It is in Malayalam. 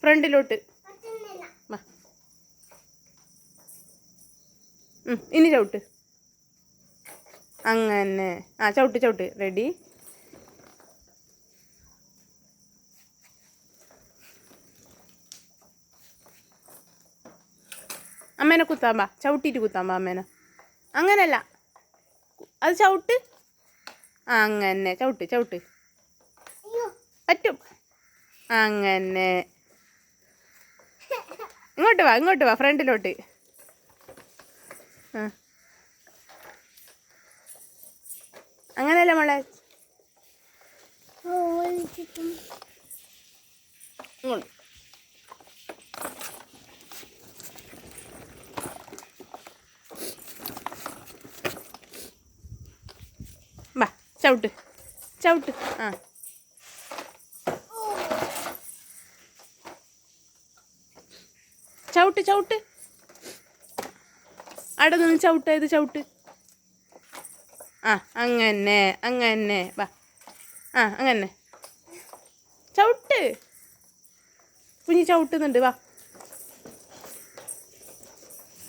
ഫ്രണ്ടിലോട്ട് വാ. ഇനി ചവിട്ട്. അങ്ങനെ. ആ ചവിട്ട് ചവിട്ട്. റെഡി. അമ്മേനെ കുത്താമ്പാ. ചവിട്ടിയിട്ട് കുത്താമ്പാ അമ്മേനെ. അങ്ങനല്ല, അത് ചവിട്ട്. അങ്ങനെ ചവിട്ട് ചവിട്ട്. പറ്റും. അങ്ങനെ. ഇങ്ങോട്ട് വാ ഫ്രണ്ടിലോട്ട്. അങ്ങനെയല്ല മോളെ. ഇങ്ങോട്ട്. വാ ചവിട്ട് ചവിട്ട്. ആ ചവിട്ട് ചവിട്ട്. അവിടെ നിന്ന് ചവിട്ട്. ഇത് ചവിട്ട്. ആ അങ്ങനെ അങ്ങനെ. വാ. ആ അങ്ങനെ ചവിട്ട്. കുഞ്ഞി ചവിട്ടുന്നുണ്ട്. വാ.